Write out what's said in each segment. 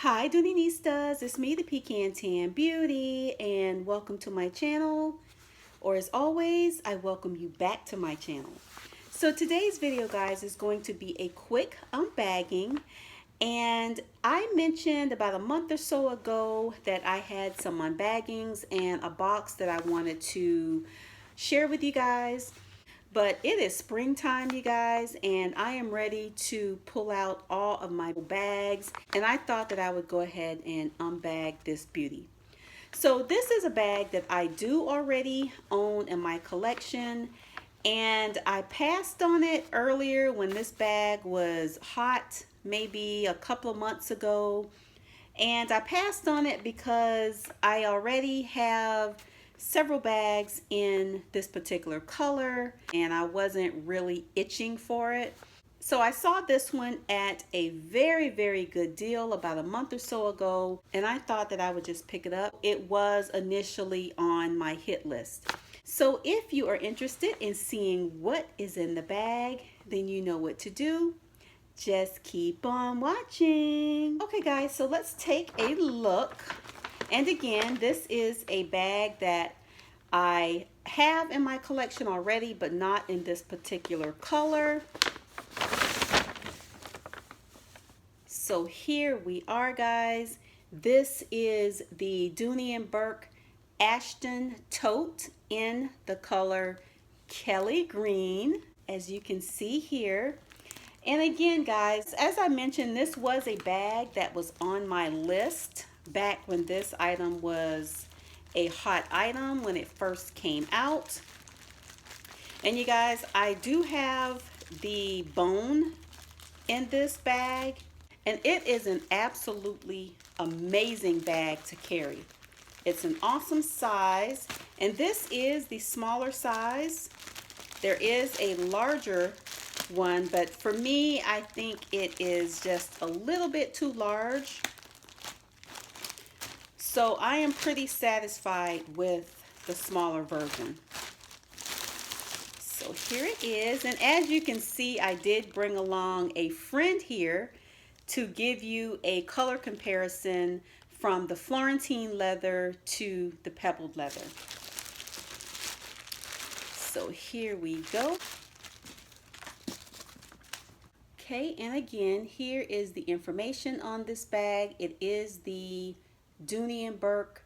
Hi Doonistas, it's me the Pecan Tan Beauty and welcome to my channel, or as always I welcome you back to my channel. So today's video guys is going to be a quick unbagging, and I mentioned about a month or so ago that I had some unbaggings and a box that I wanted to share with you guys. But it is springtime, you guys, and I am ready to pull out all of my bags, and I thought that I would go ahead and unbag this beauty. So this is a bag that I do already own in my collection, and I passed on it earlier when this bag was hot, maybe a couple of months ago. And I passed on it because I already have several bags in this particular color and I wasn't really itching for it. So I saw this one at a very good deal about a month or so ago, and I thought that I would just pick it up. It was initially on my hit list. So if you are interested in seeing what is in the bag, then you know what to do. Just keep on watching. Okay guys, so let's take a look. And again, this is a bag that I have in my collection already, but not in this particular color. So here we are guys. This is the Dooney Bourke Ashton Tote in the color Kelly Green, as you can see here. And again guys, as I mentioned, this was a bag that was on my list back when this item was a hot item when it first came out. And you guys, I do have the bone in this bag, and it is an absolutely amazing bag to carry. It's an awesome size, and this is the smaller size. There is a larger one, but for me, I think it is just a little bit too large. So I am pretty satisfied with the smaller version. So here it is, and as you can see, I did bring along a friend here to give you a color comparison from the Florentine leather to the pebbled leather. So here we go. Okay, and again, here is the information on this bag. It is the Dooney Bourke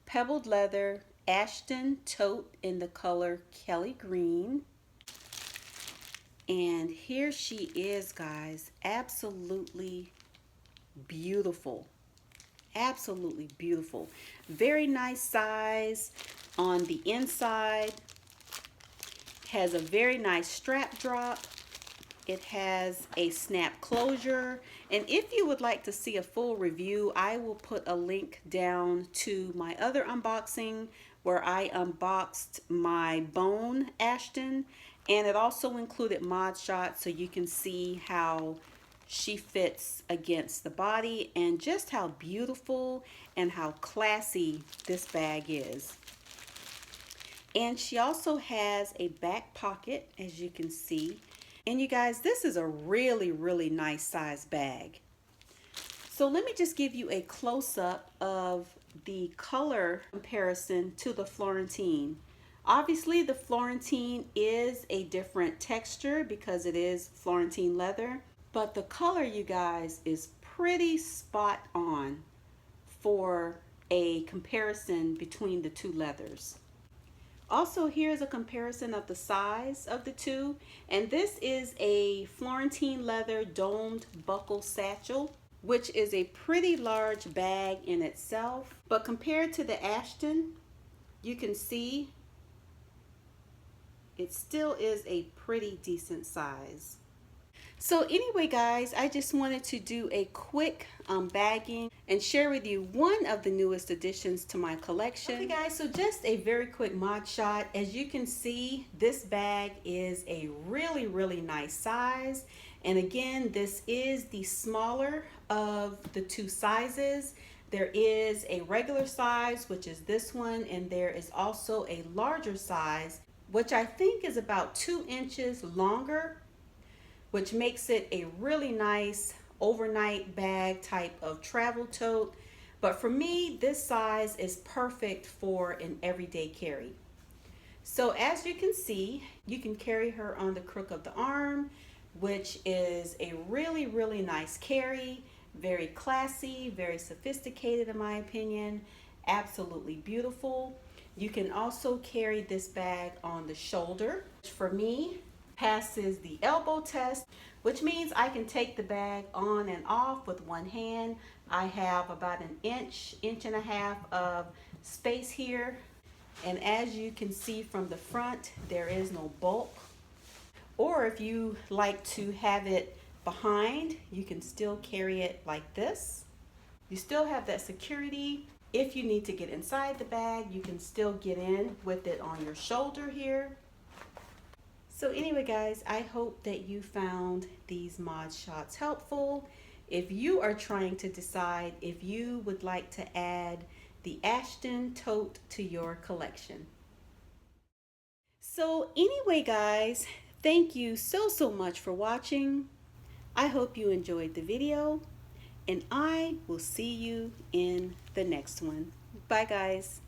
pebbled leather Ashton tote in the color Kelly Green. And here she is, guys. Absolutely beautiful. Absolutely beautiful. Very nice size on the inside. Has a very nice strap drop. It has a snap closure, and if you would like to see a full review, I will put a link down to my other unboxing where I unboxed my bone Ashton, and it also included mod shots so you can see how she fits against the body and just how beautiful and how classy this bag is. And she also has a back pocket, as you can see. And you guys, this is a really nice size bag. So let me just give you a close-up of the color comparison to the Florentine. Obviously the Florentine is a different texture because it is Florentine leather, but the color, you guys, is pretty spot on for a comparison between the two leathers. Also, here's a comparison of the size of the two, and this is a Florentine leather domed buckle satchel, which is a pretty large bag in itself, but compared to the Ashton, you can see it still is a pretty decent size. So anyway guys, I just wanted to do a quick bagging and share with you one of the newest additions to my collection. Okay guys, so just a very quick mod shot. As you can see, this bag is a really nice size. And again, this is the smaller of the two sizes. There is a regular size, which is this one, and there is also a larger size, which I think is about 2 inches longer, which makes it a really nice overnight bag type of travel tote. But for me, this size is perfect for an everyday carry. So as you can see, you can carry her on the crook of the arm, which is a really, really nice carry. Very classy, very sophisticated in my opinion. Absolutely beautiful. You can also carry this bag on the shoulder, which for me passes the elbow test, which means I can take the bag on and off with one hand. I have about an inch and a half of space here. And as you can see from the front, there is no bulk. Or if you like to have it behind, you can still carry it like this. You still have that security. If you need to get inside the bag, you can still get in with it on your shoulder here. So anyway, guys, I hope that you found these mod shots helpful. If you are trying to decide if you would like to add the Ashton tote to your collection. So anyway, guys, thank you so much for watching. I hope you enjoyed the video, and I will see you in the next one. Bye, guys.